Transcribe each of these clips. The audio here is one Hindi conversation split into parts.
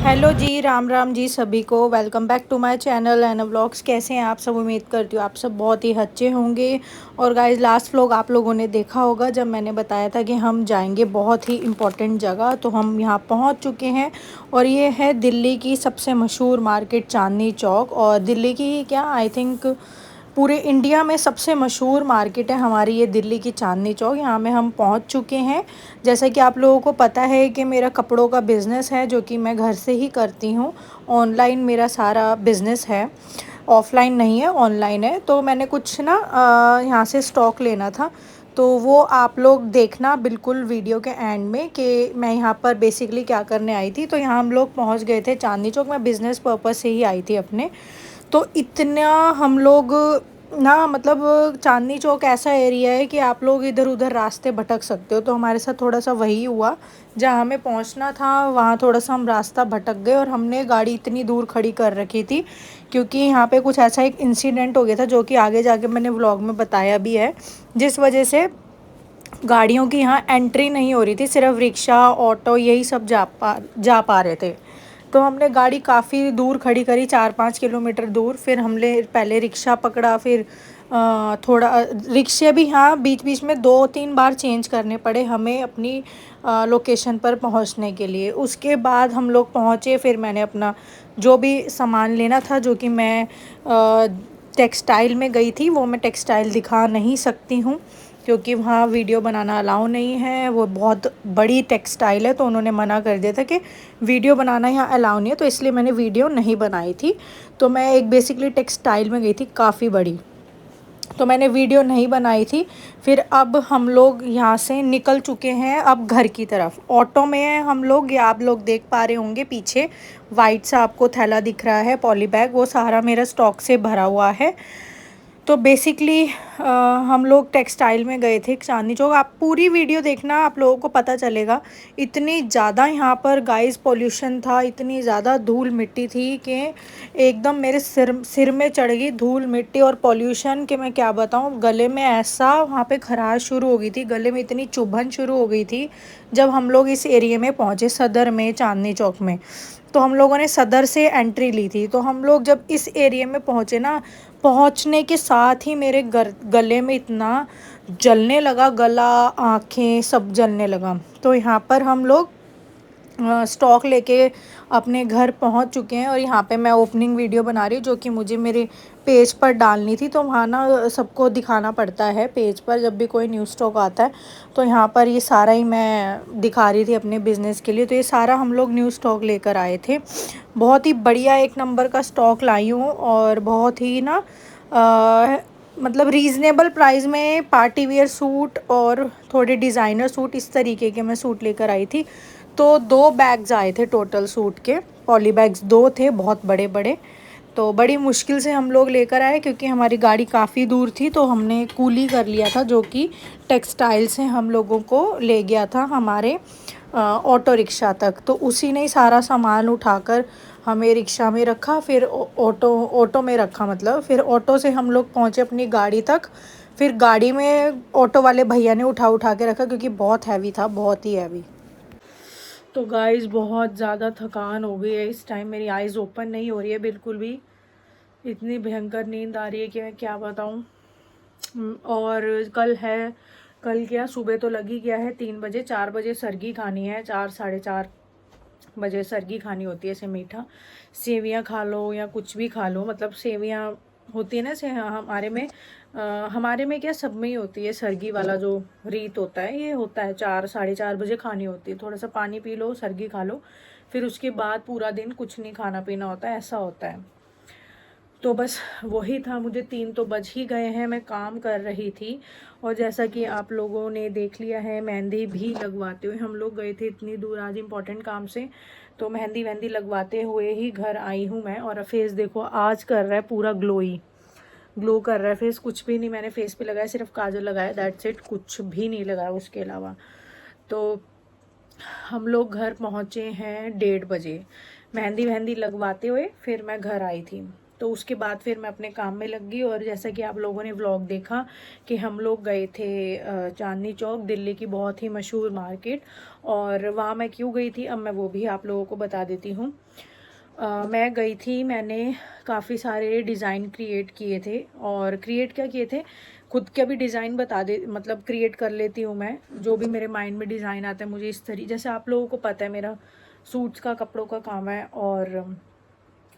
हेलो जी, राम राम जी सभी को। Welcome back to my channel and vlogs. कैसे हैं आप सब? उम्मीद करती हूँ आप सब बहुत ही अच्छे होंगे। और गाइस, लास्ट व्लॉग आप लोगों ने देखा होगा जब मैंने बताया था कि हम जाएंगे बहुत ही इम्पोर्टेंट जगह। तो हम यहाँ पहुँच चुके हैं और ये है दिल्ली की सबसे मशहूर मार्केट चांदनी चौक। और दिल्ली की क्या, आई थिंक पूरे इंडिया में सबसे मशहूर मार्केट है हमारी ये दिल्ली की चांदनी चौक। यहाँ में हम पहुँच चुके हैं। जैसा कि आप लोगों को पता है कि मेरा कपड़ों का बिज़नेस है, जो कि मैं घर से ही करती हूँ। ऑनलाइन मेरा सारा बिज़नेस है, ऑफ़लाइन नहीं है, ऑनलाइन है। तो मैंने कुछ ना यहाँ से स्टॉक लेना था। तो वो आप लोग देखना बिल्कुल वीडियो के एंड में कि मैं यहाँ पर बेसिकली क्या करने आई थी। तो यहाँ हम लोग पहुँच गए थे चांदनी चौक। मैं बिज़नेस पर्पज़ से ही आई थी अपने। तो इतना हम लोग ना, मतलब चांदनी चौक ऐसा एरिया है कि आप लोग इधर उधर रास्ते भटक सकते हो। तो हमारे साथ थोड़ा सा वही हुआ। जहाँ हमें पहुँचना था वहाँ थोड़ा सा हम रास्ता भटक गए और हमने गाड़ी इतनी दूर खड़ी कर रखी थी, क्योंकि यहाँ पे कुछ ऐसा एक इंसिडेंट हो गया था जो कि आगे जाके मैंने व्लॉग में बताया भी है। जिस वजह से गाड़ियों की यहाँ एंट्री नहीं हो रही थी, सिर्फ रिक्शा ऑटो यही सब जा पा रहे थे। तो हमने गाड़ी काफ़ी दूर खड़ी करी, 4-5 किलोमीटर दूर। फिर हमने पहले रिक्शा पकड़ा, फिर थोड़ा रिक्शे भी हाँ बीच बीच में 2-3 बार चेंज करने पड़े हमें अपनी लोकेशन पर पहुंचने के लिए। उसके बाद हम लोग पहुंचे। फिर मैंने अपना जो भी सामान लेना था, जो कि मैं टेक्सटाइल में गई थी, वो मैं टेक्सटाइल दिखा नहीं सकती हूँ क्योंकि वहाँ वीडियो बनाना अलाउ नहीं है। वो बहुत बड़ी टेक्सटाइल है, तो उन्होंने मना कर दिया था कि वीडियो बनाना यहाँ अलाउ नहीं है। तो इसलिए मैंने वीडियो नहीं बनाई थी। तो मैं एक बेसिकली टेक्सटाइल में गई थी, काफ़ी बड़ी। तो मैंने वीडियो नहीं बनाई थी। फिर अब हम लोग यहाँ से निकल चुके हैं अब घर की तरफ। ऑटो में हैं हम लोग, या आप लोग देख पा रहे होंगे पीछे वाइट सा आपको थैला दिख रहा है, पॉली बैग, वो सारा मेरा स्टॉक से भरा हुआ है। तो बेसिकली हम लोग टेक्सटाइल में गए थे चांदनी चौक। आप पूरी वीडियो देखना, आप लोगों को पता चलेगा। इतनी ज़्यादा यहाँ पर गाइस पॉल्यूशन था, इतनी ज़्यादा धूल मिट्टी थी कि एकदम मेरे सिर सिर में चढ़ गई धूल मिट्टी और पॉल्यूशन, कि मैं क्या बताऊँ। गले में ऐसा वहाँ पे खराश शुरू हो गई थी, गले में इतनी चुभन शुरू हो गई थी जब हम लोग इस एरिया में पहुँचे, सदर में, चांदनी चौक में। तो हम लोगों ने सदर से एंट्री ली थी। तो हम लोग जब इस एरिया में पहुँचे ना, पहुँचने के साथ ही मेरे गले में इतना जलने लगा, गला आँखें सब जलने लगा। तो यहाँ पर हम लोग स्टॉक लेके अपने घर पहुंच चुके हैं। और यहाँ पे मैं ओपनिंग वीडियो बना रही हूँ, जो कि मुझे मेरे पेज पर डालनी थी। तो वहाँ ना सबको दिखाना पड़ता है पेज पर जब भी कोई न्यू स्टॉक आता है। तो यहाँ पर ये सारा ही मैं दिखा रही थी अपने बिज़नेस के लिए। तो ये सारा हम लोग न्यू स्टॉक लेकर आए थे। बहुत ही बढ़िया एक नंबर का स्टॉक लाई हूँ और बहुत ही ना मतलब रीज़नेबल प्राइस में पार्टी वियर सूट और थोड़े डिज़ाइनर सूट, इस तरीके के मैं सूट लेकर आई थी। तो 2 बैग्स आए थे टोटल सूट के, पॉली बैग्स 2 थे, बहुत बड़े बड़े। तो बड़ी मुश्किल से हम लोग लेकर आए क्योंकि हमारी गाड़ी काफ़ी दूर थी। तो हमने कूली कर लिया था, जो कि टेक्सटाइल से हम लोगों को ले गया था हमारे ऑटो रिक्शा तक। तो उसी ने ही सारा सामान उठाकर हमें रिक्शा में रखा, फिर ऑटो में रखा, मतलब फिर ऑटो से हम लोग पहुँचे अपनी गाड़ी तक। फिर गाड़ी में ऑटो वाले भैया ने उठा उठा के रखा क्योंकि बहुत हैवी था, बहुत ही हैवी। तो गाइस, बहुत ज़्यादा थकान हो गई है इस टाइम, मेरी आइज़ ओपन नहीं हो रही है बिल्कुल भी। इतनी भयंकर नींद आ रही है कि मैं क्या बताऊँ। और कल क्या, सुबह तो लग ही गया है 3 बजे। 4 बजे सरगी खानी है, 4-4:30 बजे सरगी खानी होती है। ऐसे मीठा सेवियाँ खा लो या कुछ भी खा लो, मतलब सेवियाँ होती है ना से हमारे में क्या, सब में ही होती है सरगी वाला जो रीत होता है, ये होता है 4-4:30 बजे खानी होती है। थोड़ा सा पानी पी लो, सरगी खा लो, फिर उसके बाद पूरा दिन कुछ नहीं खाना पीना होता है, ऐसा होता है। तो बस वही था, मुझे 3 तो बज ही गए हैं, मैं काम कर रही थी। और जैसा कि आप लोगों ने देख लिया है, मेहंदी भी लगवाते हुए हम लोग गए थे इतनी दूर आज इम्पोर्टेंट काम से। तो मेहंदी वहंदी लगवाते हुए ही घर आई हूँ मैं। और फेस देखो आज कर रहा है पूरा ग्लो कर रहा है फेस। कुछ भी नहीं मैंने फेस पे लगाया, सिर्फ काजल लगाया, दैट्स इट, कुछ भी नहीं लगाया उसके अलावा। तो हम लोग घर पहुँचे हैं 1:30 बजे। मेहंदी वहंदी लगवाते हुए फिर मैं घर आई थी। तो उसके बाद फिर मैं अपने काम में लग गई। और जैसा कि आप लोगों ने व्लॉग देखा कि हम लोग गए थे चांदनी चौक, दिल्ली की बहुत ही मशहूर मार्केट। और वहाँ मैं क्यों गई थी अब मैं वो भी आप लोगों को बता देती हूँ। मैं गई थी, मैंने काफ़ी सारे डिज़ाइन क्रिएट किए थे। और क्रिएट क्या किए थे, खुद के भी डिज़ाइन बता दे, मतलब क्रिएट कर लेती हूँ मैं। जो भी मेरे माइंड में डिज़ाइन आता है मुझे इस तरीके, जैसे आप लोगों को पता है मेरा सूट्स का कपड़ों का काम है। और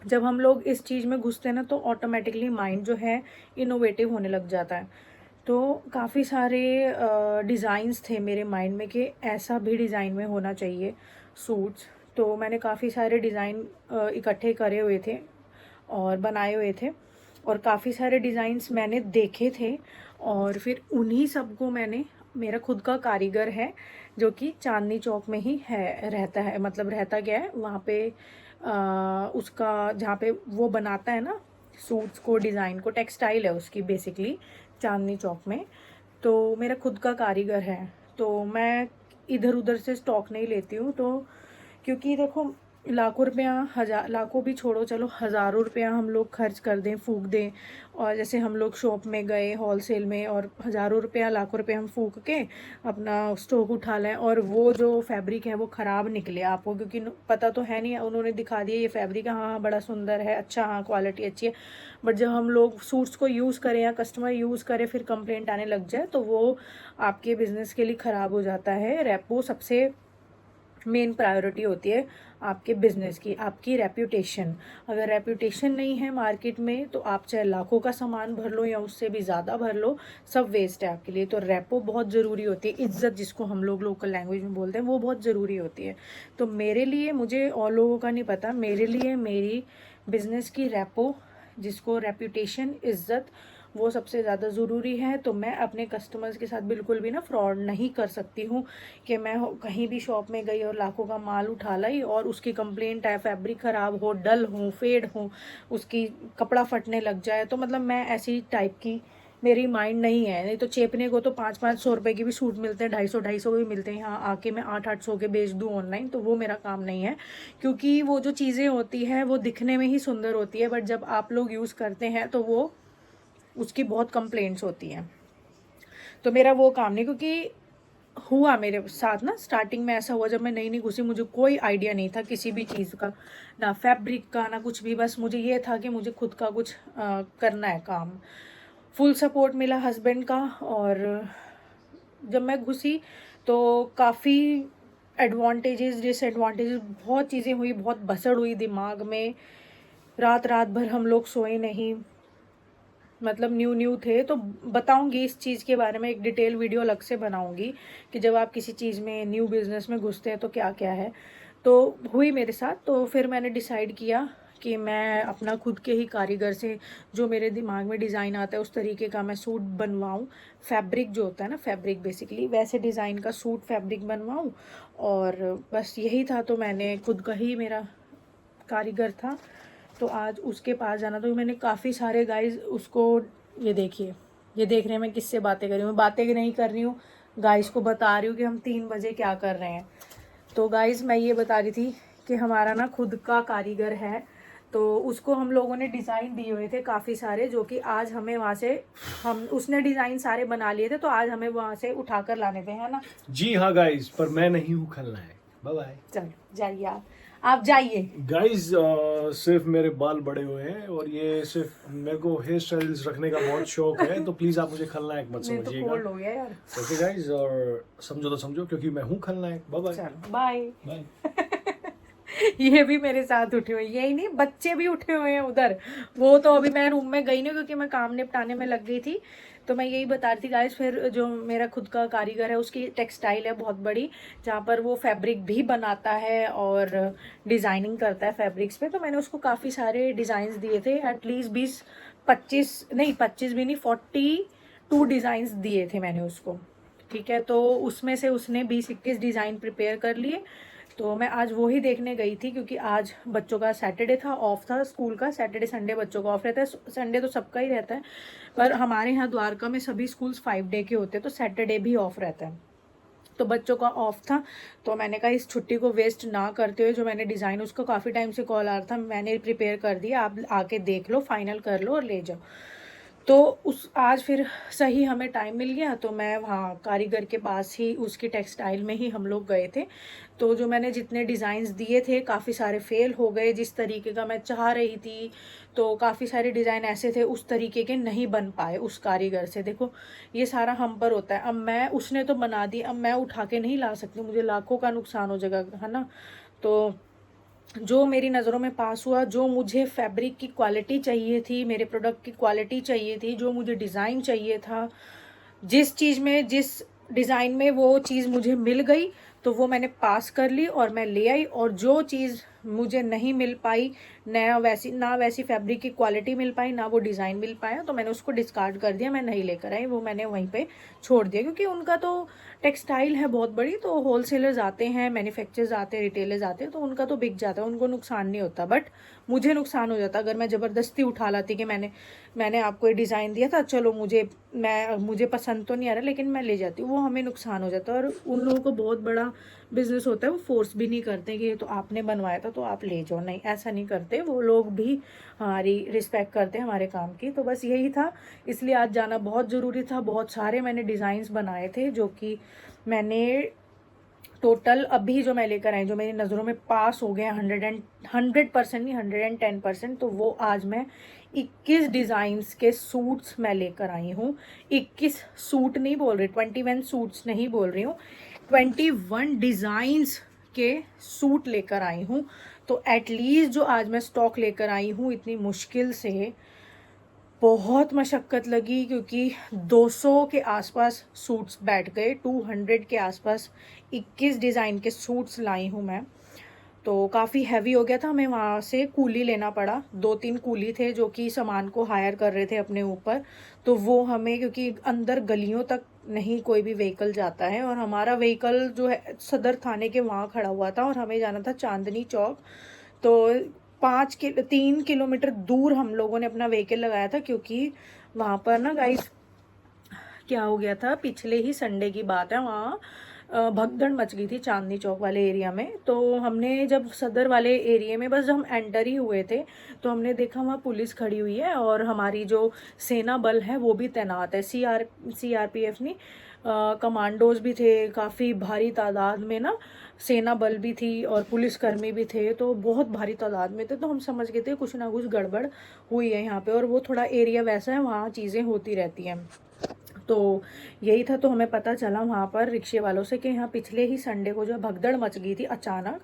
जब हम लोग इस चीज़ में घुसते हैं ना तो ऑटोमेटिकली माइंड जो है इनोवेटिव होने लग जाता है। तो काफ़ी सारे डिज़ाइंस थे मेरे माइंड में कि ऐसा भी डिज़ाइन में होना चाहिए सूट्स। तो मैंने काफ़ी सारे डिज़ाइन इकट्ठे करे हुए थे और बनाए हुए थे। और काफ़ी सारे डिज़ाइंस मैंने देखे थे और फिर उन्हीं सबको मैंने, मेरा खुद का कारीगर है जो कि चांदनी चौक में ही है, रहता है, मतलब रहता गया है वहाँ पे। उसका जहाँ पे वो बनाता है ना सूट्स को, डिज़ाइन को, टेक्सटाइल है उसकी बेसिकली चांदनी चौक में। तो मेरा खुद का कारीगर है, तो मैं इधर उधर से स्टॉक नहीं लेती हूँ। तो क्योंकि देखो लाखों रुपया, हज़ार, लाखों भी छोड़ो, चलो हज़ारों रुपया हम लोग खर्च कर दें, फूक दें। और जैसे हम लोग शॉप में गए होलसेल में और हज़ारों रुपया, लाखों रुपया हम फूक के अपना स्टॉक उठा लें और वो जो फैब्रिक है वो ख़राब निकले आपको, क्योंकि पता तो है नहीं, उन्होंने दिखा दिया ये फैब्रिक है, हाँ बड़ा सुंदर है, अच्छा, हाँ क्वालिटी अच्छी है, बट जब हम लोग सूट्स को यूज़ करें या कस्टमर यूज़ करे फिर कंप्लेंट आने लग जाए तो वो आपके बिज़नेस के लिए ख़राब हो जाता है। रेपो सबसे मेन प्रायोरिटी होती है आपके बिज़नेस की, आपकी रेप्यूटेशन। अगर रेप्यूटेशन नहीं है मार्केट में तो आप चाहे लाखों का सामान भर लो या उससे भी ज़्यादा भर लो, सब वेस्ट है आपके लिए। तो रेपो बहुत ज़रूरी होती है, इज्जत जिसको हम लोग लोकल लैंग्वेज में बोलते हैं, वो बहुत ज़रूरी होती है। तो मेरे लिए, मुझे और लोगों का नहीं पता, मेरे लिए मेरी बिज़नेस की रेपो, जिसको रेप्यूटेशन, इज्जत, वो सबसे ज़्यादा ज़रूरी है। तो मैं अपने कस्टमर्स के साथ बिल्कुल भी ना फ्रॉड नहीं कर सकती हूँ कि मैं कहीं भी शॉप में गई और लाखों का माल उठा लाई और उसकी कंप्लेंट आए, फैब्रिक ख़राब हो, डल हो, फेड हो, उसकी कपड़ा फटने लग जाए। तो मतलब मैं ऐसी टाइप की, मेरी माइंड नहीं है। नहीं तो चेपने को तो 500-500 रुपये के भी सूट मिलते हैं, 250-250 के भी मिलते हैं, यहाँ आके मैं 800-800 के बेच दूँ ऑनलाइन, तो वो मेरा काम नहीं है। क्योंकि वो जो चीज़ें होती हैं वो दिखने में ही सुंदर होती है, बट जब आप लोग यूज़ करते हैं तो वो, उसकी बहुत कंप्लेंट्स होती हैं। तो मेरा वो काम नहीं, क्योंकि हुआ मेरे साथ ना, स्टार्टिंग में ऐसा हुआ, जब मैं नई नई घुसी मुझे कोई आइडिया नहीं था किसी भी चीज़ का, ना फैब्रिक का ना कुछ भी। बस मुझे ये था कि मुझे खुद का कुछ करना है काम। फुल सपोर्ट मिला हस्बैंड का। और जब मैं घुसी तो काफ़ी एडवांटेजेस, डिसएडवांटेजेस, बहुत चीज़ें हुई, बहुत भसड़ हुई दिमाग में। रात रात भर हम लोग सोए नहीं, मतलब न्यू न्यू थे। तो बताऊंगी इस चीज़ के बारे में, एक डिटेल वीडियो अलग से बनाऊंगी कि जब आप किसी चीज़ में, न्यू बिज़नेस में घुसते हैं तो क्या क्या है। तो हुई मेरे साथ। तो फिर मैंने डिसाइड किया कि मैं अपना खुद के ही कारीगर से, जो मेरे दिमाग में डिज़ाइन आता है उस तरीके का मैं सूट बनवाऊँ। फैब्रिक जो होता है ना, फैब्रिक बेसिकली वैसे डिज़ाइन का सूट फैब्रिक बनवाऊँ। और बस यही था। तो मैंने खुद का ही, मेरा कारीगर था तो आज उसके पास जाना। तो मैंने काफ़ी सारे गाइस उसको, ये देखिए, ये देख रहे हैं मैं किससे बातें कर रही हूँ, मैं बातें नहीं कर रही हूँ, गाइस को बता रही हूँ कि हम 3 बजे क्या कर रहे हैं। तो गाइस मैं ये बता रही थी कि हमारा ना खुद का कारीगर है, तो उसको हम लोगों ने डिज़ाइन दिए हुए थे काफ़ी सारे, जो कि आज हमें वहाँ से, हम, उसने डिज़ाइन सारे बना लिए थे तो आज हमें वहाँ से उठा कर लाने थे, है ना। जी हाँ गाइस, पर मैं नहीं हूँ खलनायक। Bye bye. चलो जाइए, आप जाइए। गाइस सिर्फ मेरे बाल बड़े हुए हैं और ये सिर्फ मेरे को हेयर स्टाइल्स रखने का बहुत शौक है, तो प्लीज आप मुझे खलनायक मत मेरे तो समझिएगा। कोल्ड हो गया यार। ओके गाइस, और समझो तो समझो क्योंकि मैं हूँ खलनायक। Bye bye. चलो बाय। बाय। ये भी मेरे साथ उठे हुए, यही नहीं बच्चे भी उठे हुए हैं उधर। वो तो अभी मैं रूम में गई नहीं क्योंकि मैं काम निपटाने में लग गई थी। तो मैं यही बता रही थी गाइस, फिर जो मेरा खुद का कारीगर है उसकी टेक्सटाइल है बहुत बड़ी, जहाँ पर वो फैब्रिक भी बनाता है और डिज़ाइनिंग करता है फैब्रिक्स पे। तो मैंने उसको काफ़ी सारे डिज़ाइंस दिए थे, एटलीस्ट 20-25 नहीं, 25 भी नहीं, 42 डिज़ाइंस दिए थे मैंने उसको। ठीक है, तो उसमें से उसने 20-21 डिज़ाइन प्रिपेयर कर लिए। तो मैं आज वो ही देखने गई थी क्योंकि आज बच्चों का सैटरडे था, ऑफ था स्कूल का। सैटरडे संडे बच्चों का ऑफ रहता है, संडे तो सबका ही रहता है, पर हमारे यहाँ द्वारका में सभी स्कूल्स 5 डे के होते हैं तो सैटरडे भी ऑफ रहता है। तो बच्चों का ऑफ था, तो मैंने कहा इस छुट्टी को वेस्ट ना करते हुए जो मैंने डिज़ाइन, उसको काफ़ी टाइम से कॉल आ रहा था, मैंने प्रिपेयर कर दिया, आप आके देख लो, फाइनल कर लो और ले जाओ। तो उस आज फिर सही हमें टाइम मिल गया, तो मैं वहाँ कारीगर के पास ही उसकी टेक्सटाइल में ही हम लोग गए थे। तो जो मैंने जितने डिज़ाइंस दिए थे काफ़ी सारे फेल हो गए, जिस तरीके का मैं चाह रही थी। तो काफ़ी सारे डिज़ाइन ऐसे थे उस तरीके के नहीं बन पाए उस कारीगर से। देखो ये सारा हम पर होता है, अब मैं, उसने तो बना दी, अब मैं उठा के नहीं ला सकती, मुझे लाखों का नुकसान हो जाएगा, है ना। तो जो मेरी नज़रों में पास हुआ, जो मुझे फैब्रिक की क्वालिटी चाहिए थी, मेरे प्रोडक्ट की क्वालिटी चाहिए थी, जो मुझे डिज़ाइन चाहिए था, जिस चीज़ में, जिस डिज़ाइन में वो चीज़ मुझे मिल गई, तो वो मैंने पास कर ली और मैं ले आई। और जो चीज़ मुझे नहीं मिल पाई, ना वैसी फैब्रिक की क्वालिटी मिल पाई, ना वो डिज़ाइन मिल पाया, तो मैंने उसको डिस्कार्ड कर दिया, मैं नहीं लेकर आई, वो मैंने वहीं पे छोड़ दिया। क्योंकि उनका तो टेक्सटाइल है बहुत बड़ी, तो होलसेलर्स आते हैं, मैन्युफैक्चरर्स आते हैं, रिटेलर्स आते हैं, तो उनका तो बिक जाता है, उनको नुकसान नहीं होता। बट मुझे नुकसान हो जाता अगर मैं ज़बरदस्ती उठा लाती कि मैंने आपको ये डिज़ाइन दिया था, चलो मुझे पसंद तो नहीं आ रहा, लेकिन मैं ले जाती हूँ, वो हमें नुकसान हो जाता है। और उन लोगों को बहुत बड़ा बिजनेस होता है, वो फोर्स भी नहीं करते कि ये तो आपने बनवाया था तो आप ले जाओ, नहीं, ऐसा नहीं करते। वो लोग भी हमारी रिस्पेक्ट करते हैं, हमारे काम की। तो बस यही था, इसलिए आज जाना बहुत ज़रूरी था। बहुत सारे मैंने डिज़ाइंस बनाए थे, जो कि मैंने टोटल अभी जो मैं लेकर आई, जो मेरी नज़रों में पास हो गए 100% नहीं, 110%, तो वो आज मैं 21 डिज़ाइंस के सूट्स मैं लेकर आई हूँ। 21 सूट नहीं बोल रही, 21 सूट्स नहीं बोल रही हूँ, 21 डिज़ाइंस के सूट लेकर आई हूँ। तो एटलीस्ट जो आज मैं स्टॉक लेकर आई हूँ इतनी मुश्किल से, बहुत मशक्क़त लगी, क्योंकि 200 के आसपास सूट्स बैठ गए, 200 के आसपास 21 डिज़ाइन के सूट्स लाई हूँ मैं। तो काफ़ी हैवी हो गया था, हमें वहाँ से कूली लेना पड़ा, 2-3 कूली थे जो कि सामान को हायर कर रहे थे अपने ऊपर। तो वो हमें, क्योंकि अंदर गलियों तक नहीं कोई भी व्हीकल जाता है, और हमारा व्हीकल जो है सदर थाने के वहाँ खड़ा हुआ था, और हमें जाना था चांदनी चौक। तो 3 किलोमीटर दूर हम लोगों ने अपना व्हीकल लगाया था, क्योंकि वहाँ पर ना गाइस क्या हो गया था, पिछले ही संडे की बात है, वहाँ भगदड़ मच गई थी चांदनी चौक वाले एरिया में। तो हमने जब सदर वाले एरिया में बस हम एंटर ही हुए थे, तो हमने देखा वहाँ पुलिस खड़ी हुई है, और हमारी जो सेना बल है वो भी तैनात है, CRPF नहीं, कमांडोज भी थे, काफ़ी भारी तादाद में ना, सेना बल भी थी और पुलिसकर्मी भी थे, तो बहुत भारी तादाद में थे। तो हम समझ गए थे कुछ ना कुछ गड़बड़ हुई है यहाँ पे, और वो थोड़ा एरिया वैसा है, वहाँ चीज़ें होती रहती हैं। तो यही था, तो हमें पता चला वहाँ पर रिक्शे वालों से कि यहाँ पिछले ही संडे को जो भगदड़ मच गई थी, अचानक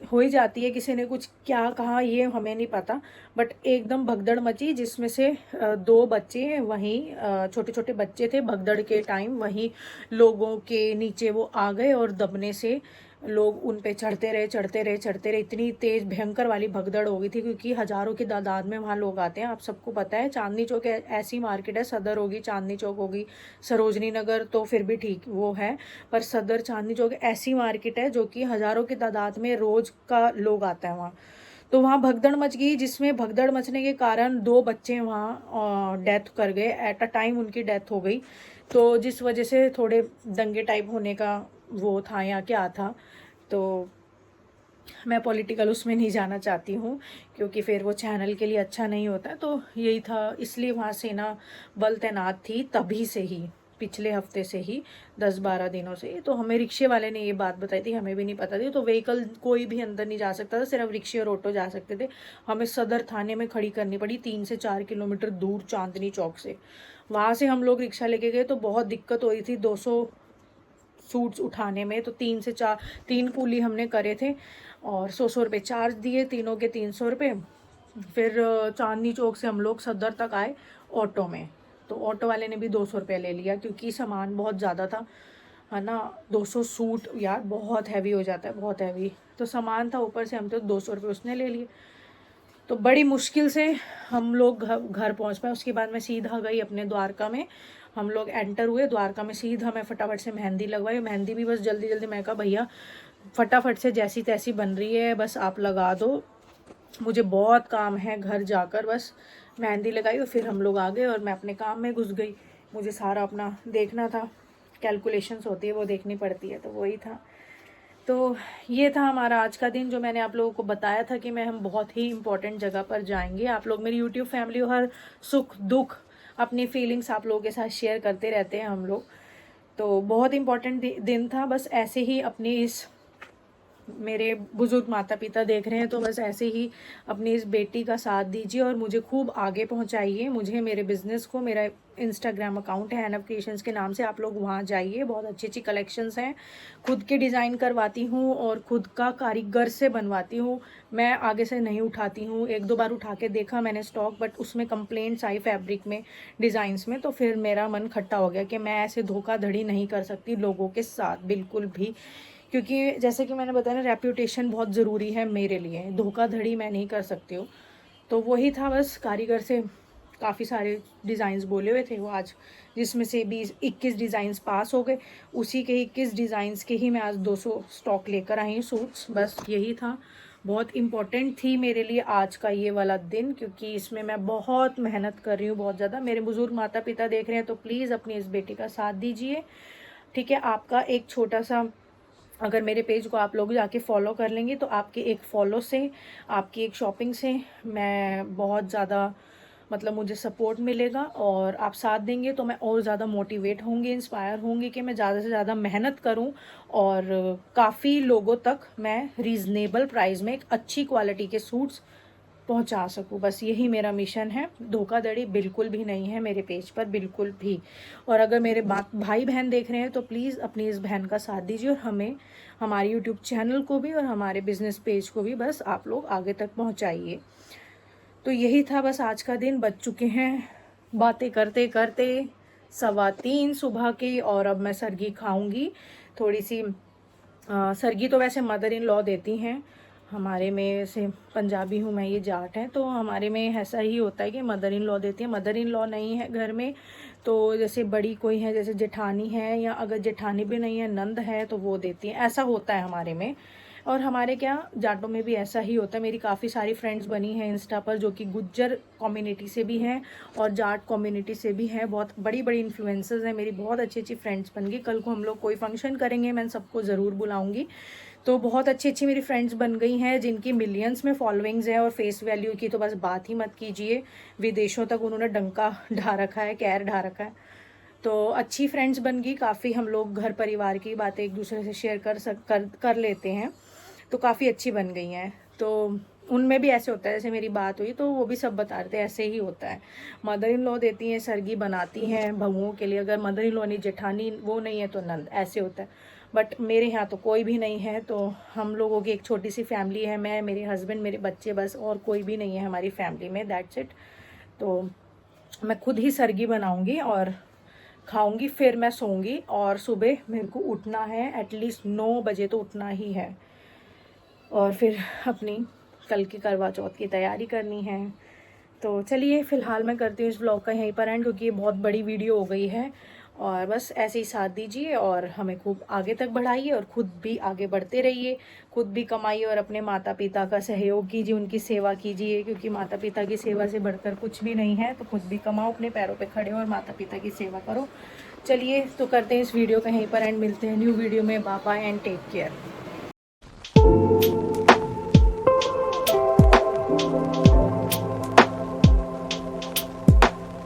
हो ही जाती है, किसी ने कुछ क्या कहा ये हमें नहीं पता, बट एकदम भगदड़ मची, जिसमें से 2 बच्चे वहीं, छोटे छोटे बच्चे थे, भगदड़ के टाइम वहीं लोगों के नीचे वो आ गए, और दबने से लोग उन पे चढ़ते रहे, इतनी तेज़ भयंकर वाली भगदड़ हो गई थी, क्योंकि हज़ारों की तादाद में वहाँ लोग आते हैं। आप सबको पता है चांदनी चौक ऐसी मार्केट है, सदर होगी, चांदनी चौक होगी, सरोजनी नगर तो फिर भी ठीक वो है, पर सदर चांदनी चौक ऐसी मार्केट है जो कि हज़ारों की तादाद में रोज़ का लोग आता है वहाँ। तो वहाँ भगदड़ मच गई, जिसमें भगदड़ मचने के कारण 2 बच्चे वहाँ डेथ कर गए, एट अ टाइम उनकी डेथ हो गई। तो जिस वजह से थोड़े दंगे टाइप होने का वो था या क्या था, तो मैं पॉलिटिकल उसमें नहीं जाना चाहती हूँ, क्योंकि फिर वो चैनल के लिए अच्छा नहीं होता। तो यही था, इसलिए वहाँ सेना बल तैनात थी तभी से ही, पिछले हफ्ते से ही, 10-12 दिनों से ही। तो हमें रिक्शे वाले ने ये बात बताई थी, हमें भी नहीं पता थी। तो व्हीकल कोई भी अंदर नहीं जा सकता था, सिर्फ रिक्शे और ऑटो जा सकते थे। हमें सदर थाने में खड़ी करनी पड़ी, 3 से 4 किलोमीटर दूर चांदनी चौक से। वहाँ से हम लोग रिक्शा लेके गए, तो बहुत दिक्कत हो रही थी 200 सूट्स उठाने में। तो 3 कूली हमने करे थे, और 100 रुपये चार्ज दिए, तीनों के 300 रुपये। फिर चांदनी चौक से हम लोग सदर तक आए ऑटो में, तो ऑटो वाले ने भी 200 रुपये ले लिया, क्योंकि सामान बहुत ज़्यादा था, है ना। 200 सूट यार बहुत हैवी हो जाता है, बहुत हैवी तो सामान था, ऊपर से हम तो 200 रुपये उसने ले लिए। तो बड़ी मुश्किल से हम लोग घर पहुंच पाए। उसके बाद मैं सीधा गई अपने द्वारका में, हम लोग एंटर हुए द्वारका में, सीधा मैं फटाफट से मेहंदी लगवाई। मेहंदी भी बस जल्दी जल्दी, मैं कहा भैया फटाफट से जैसी तैसी बन रही है बस आप लगा दो, मुझे बहुत काम है घर जाकर। बस मेहंदी लगाई और फिर हम लोग आ गए, और मैं अपने काम में घुस गई, मुझे सारा अपना देखना था। कैलकुलेशंस होती है वो देखनी पड़ती है, तो वही था। तो ये था हमारा आज का दिन, जो मैंने आप लोगों को बताया था कि हम बहुत ही इम्पोर्टेंट जगह पर जाएंगे। आप लोग मेरी यूट्यूब फैमिली हो, हर सुख दुख अपनी फीलिंग्स आप लोगों के साथ शेयर करते रहते हैं हम लोग। तो बहुत इम्पोर्टेंट दिन था। बस ऐसे ही अपनी इस, मेरे बुज़ुर्ग माता पिता देख रहे हैं तो बस ऐसे ही अपनी इस बेटी का साथ दीजिए और मुझे खूब आगे पहुंचाइए, मुझे, मेरे बिज़नेस को। मेरा इंस्टाग्राम अकाउंट है एनफ क्रिएशंस के नाम से, आप लोग वहां जाइए। बहुत अच्छी अच्छी कलेक्शंस हैं, खुद के डिज़ाइन करवाती हूँ और खुद का कारीगर से बनवाती हूँ। मैं आगे से नहीं उठाती हूँ। एक दो बार उठा के देखा मैंने स्टॉक, बट उसमें कंप्लेंट्स आई फैब्रिक में, डिज़ाइंस में, तो फिर मेरा मन खट्टा हो गया कि मैं ऐसे धोखाधड़ी नहीं कर सकती लोगों के साथ बिल्कुल भी। क्योंकि जैसे कि मैंने बताया ना, रेप्यूटेशन बहुत ज़रूरी है मेरे लिए, धोखाधड़ी मैं नहीं कर सकती हूँ। तो वही था, बस कारीगर से काफ़ी सारे डिज़ाइंस बोले हुए थे वो आज, जिसमें से 20-21 डिज़ाइंस पास हो गए। उसी के 21 डिज़ाइंस के ही मैं आज 200 स्टॉक लेकर आई हूँ सूट्स। बस यही था, बहुत इम्पॉर्टेंट थी मेरे लिए आज का ये वाला दिन, क्योंकि इसमें मैं बहुत मेहनत कर रही हूँ, बहुत ज़्यादा। मेरे बुज़ुर्ग माता पिता देख रहे हैं तो प्लीज़ अपनी इस बेटी का साथ दीजिए, ठीक है। आपका एक छोटा सा, अगर मेरे पेज को आप लोग जाके फॉलो कर लेंगे तो आपके एक फॉलो से, आपकी एक शॉपिंग से मैं बहुत ज़्यादा, मतलब मुझे सपोर्ट मिलेगा, और आप साथ देंगे तो मैं और ज़्यादा मोटिवेट होंगी, इंस्पायर होंगी कि मैं ज़्यादा से ज़्यादा मेहनत करूं और काफ़ी लोगों तक मैं रीज़नेबल प्राइस में एक अच्छी क्वालिटी के सूट्स पहुंचा सकूं। बस यही मेरा मिशन है। धोखाधड़ी बिल्कुल भी नहीं है मेरे पेज पर, बिल्कुल भी। और अगर मेरे भाई बहन देख रहे हैं तो प्लीज़ अपनी इस बहन का साथ दीजिए, और हमें, हमारे यूट्यूब चैनल को भी और हमारे बिजनेस पेज को भी बस आप लोग आगे तक पहुंचाइए। तो यही था बस आज का दिन। बज चुके हैं बातें करते करते 3:15 सुबह के, और अब मैं सरगी खाऊंगी थोड़ी सी। सरगी तो वैसे मदर इन लॉ देती हैं हमारे में, से पंजाबी हूँ मैं, ये जाट है, तो हमारे में ऐसा ही होता है कि मदर इन लॉ देती है। मदर इन लॉ नहीं है घर में तो जैसे बड़ी कोई है, जैसे जेठानी है, या अगर जेठानी भी नहीं है, नंद है, तो वो देती है। ऐसा होता है हमारे में। और हमारे क्या, जाटों में भी ऐसा ही होता है। मेरी काफ़ी सारी फ्रेंड्स बनी हैं इंस्टा पर, जो कि गुज्जर कम्युनिटी से भी हैं और जाट कम्युनिटी से भी हैं। बहुत बड़ी बड़ी इन्फ्लुएंसर्स हैं मेरी, बहुत अच्छी अच्छी फ्रेंड्स बन गई। कल को हम लोग कोई फंक्शन करेंगे, मैं सबको ज़रूर बुलाऊंगी। तो बहुत अच्छी अच्छी मेरी फ्रेंड्स बन गई हैं, जिनकी मिलियंस में फॉलोइंग्स है, और फेस वैल्यू की तो बस बात ही मत कीजिए। विदेशों तक उन्होंने डंका ढा रखा है, कैर ढा रखा है। तो अच्छी फ्रेंड्स बन गई काफ़ी। हम लोग घर परिवार की बातें एक दूसरे से शेयर कर लेते हैं, तो काफ़ी अच्छी बन गई हैं। तो उनमें भी ऐसे होता है, जैसे मेरी बात हुई तो वो भी सब बता रहे थे ऐसे ही होता है। मदर इन लॉ देती हैं, सरगी बनाती हैं बहुओं के लिए। अगर मदर इन लॉ नहीं, जेठानी वो नहीं है, तो नंद, ऐसे होता है। बट मेरे यहाँ तो कोई भी नहीं है, तो हम लोगों की एक छोटी सी फैमिली है, मैं, मेरे हस्बैंड, मेरे बच्चे, बस, और कोई भी नहीं है हमारी फैमिली में, दैट्स इट। तो मैं खुद ही सरगी बनाऊँगी और खाऊंगी, फिर मैं सोऊंगी। और सुबह मेरे को उठना है, एटलीस्ट 9 बजे तो उठना ही है, और फिर अपनी कल की करवा चौथ की तैयारी करनी है। तो चलिए फ़िलहाल मैं करती हूँ इस ब्लॉग का यहीं पर एंड, क्योंकि ये बहुत बड़ी वीडियो हो गई है। और बस ऐसे ही साथ दीजिए और हमें खूब आगे तक बढ़ाइए, और ख़ुद भी आगे बढ़ते रहिए, खुद भी कमाइए, और अपने माता पिता का सहयोग कीजिए, उनकी सेवा कीजिए, क्योंकि माता पिता की सेवा से बढ़कर कुछ भी नहीं है। तो खुद भी कमाओ, अपने पैरों पे खड़े हो, और माता पिता की सेवा करो। चलिए तो करते हैं इस वीडियो का यहीं पर एंड, मिलते हैं न्यू वीडियो में। Bye bye and take care.